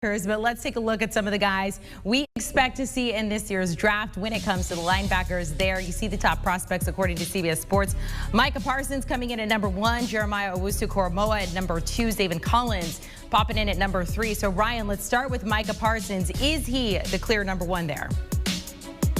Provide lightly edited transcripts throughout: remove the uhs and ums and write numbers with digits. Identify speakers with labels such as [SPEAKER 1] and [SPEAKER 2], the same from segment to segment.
[SPEAKER 1] But let's take a look at some of the guys we expect to see in this year's draft when it comes to the linebackers. There you see the top prospects according to CBS Sports. Micah Parsons coming in at number 1, Jeremiah Wusukurumoa at number 2, Zavin Collins popping in at number 3. So Ryan, let's start with Micah Parsons. Is he the clear number 1 there?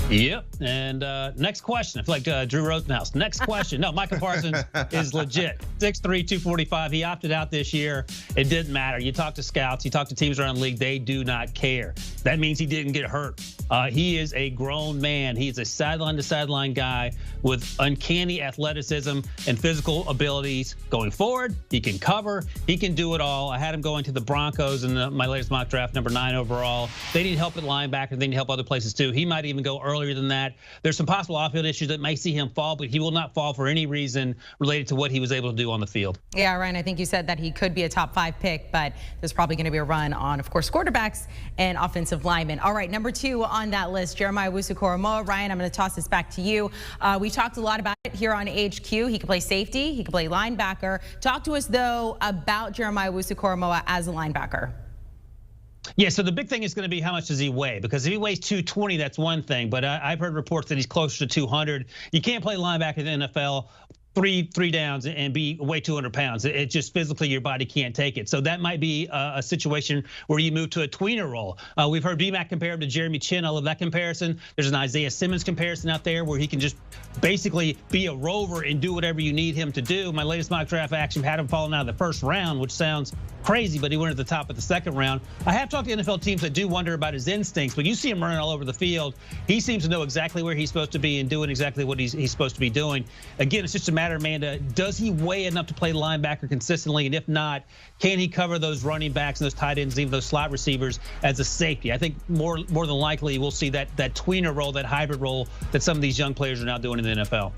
[SPEAKER 2] Yep. And next question. I feel like Drew Rosenhaus. Next question. No, Micah Parsons is legit. 6'3", 245. He opted out this year. It didn't matter. You talk to scouts, you talk to teams around the league, they do not care. That means he didn't get hurt. He is a grown man. He is a sideline-to-sideline guy with uncanny athleticism and physical abilities going forward. He can cover. He can do it all. I had him going to the Broncos in my latest mock draft, number 9 overall. They need help at linebacker. They need help other places too. He might even go earlier than that. There's some possible off-field issues that may see him fall, but he will not fall for any reason related to what he was able to do on the field.
[SPEAKER 1] Yeah, Ryan, I think you said that he could be a top 5 pick, but there's probably going to be a run on, of course, quarterbacks and offensive linemen. All right, number 2 on that list, Jeremiah Wusukurumoa. Ryan, I'm going to toss this back to you. We talked a lot about it here on HQ. He can play safety. He can play linebacker. Talk to us, though, about Jeremiah Wusukurumoa as a linebacker.
[SPEAKER 2] Yeah, so the big thing is going to be how much does he weigh? Because if he weighs 220, that's one thing. But I've heard reports that he's closer to 200. You can't play linebacker in the NFL three downs and weigh 200 pounds. It just physically your body can't take it. So that might be a situation where you move to a tweener role. We've heard BMAC compare him to Jeremy Chin. I love that comparison. There's an Isaiah Simmons comparison out there where he can just basically be a rover and do whatever you need him to do. My latest mock draft action had him falling out of the first round, which sounds crazy, but he went at the top of the second round. I have talked to NFL teams that do wonder about his instincts, but you see him running all over the field. He seems to know exactly where he's supposed to be and doing exactly what he's supposed to be doing. Again, it's just a matter, Amanda, does he weigh enough to play linebacker consistently? And if not, can he cover those running backs and those tight ends, even those slot receivers as a safety? I think more than likely we'll see that tweener role, that hybrid role that some of these young players are now doing in the NFL.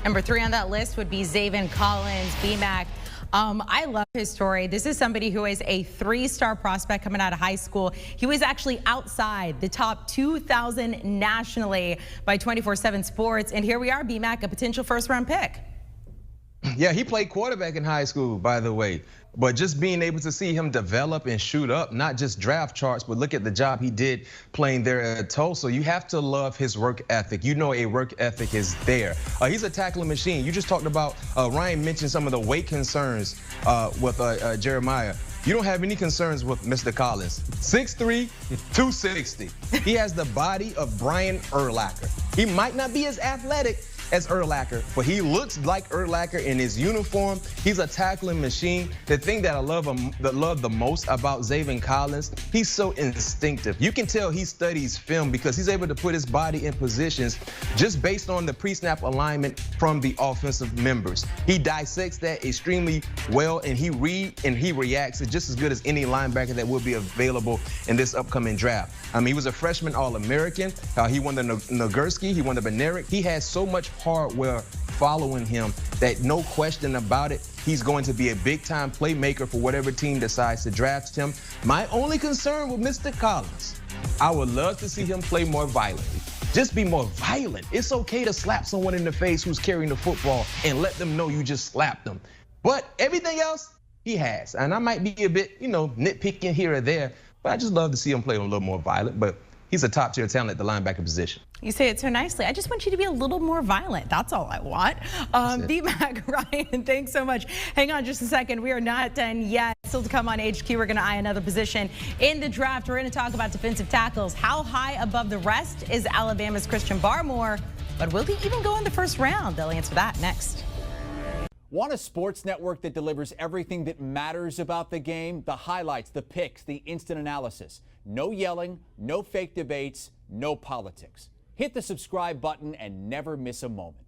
[SPEAKER 1] Number 3 on that list would be Zavin Collins, BMAC. I love his story. This is somebody who is a 3-star prospect coming out of high school. He was actually outside the top 2,000 nationally by 24/7 Sports. And here we are, BMAC, a potential first-round pick.
[SPEAKER 3] Yeah, he played quarterback in high school, by the way. But just being able to see him develop and shoot up, not just draft charts, but look at the job he did playing there at Tulsa. You have to love his work ethic. You know a work ethic is there. He's a tackling machine. You just talked about, Ryan mentioned some of the weight concerns with Jeremiah. You don't have any concerns with Mr. Collins. 6'3", 260. He has the body of Bryant Urlacher. He might not be as athletic as Urlacher, but he looks like Urlacher in his uniform. He's a tackling machine. The thing that I love the most about Zavin Collins, he's so instinctive. You can tell he studies film because he's able to put his body in positions just based on the pre-snap alignment from the offensive members. He dissects that extremely well, and he reacts just as good as any linebacker that will be available in this upcoming draft. I mean, he was a freshman All-American. He won the Nagurski, he won the Benerick. He has so much hardware following him that no question about it, he's going to be a big-time playmaker for whatever team decides to draft him. My only concern with Mr. Collins, I would love to see him play more violently. Just be more violent. It's okay to slap someone in the face who's carrying the football and let them know you just slapped them. But everything else, he has. And I might be a bit, nitpicking here or there, but I just love to see him play a little more violent. But he's a top-tier talent at the linebacker position.
[SPEAKER 1] You say it so nicely. I just want you to be a little more violent. That's all I want. BMAC, Ryan, thanks so much. Hang on just a second. We are not done yet. Still to come on HQ, we're going to eye another position in the draft. We're going to talk about defensive tackles. How high above the rest is Alabama's Christian Barmore? But will he even go in the first round? They'll answer that next.
[SPEAKER 4] Want a sports network that delivers everything that matters about the game? The highlights, the picks, the instant analysis. No yelling, no fake debates, no politics. Hit the subscribe button and never miss a moment.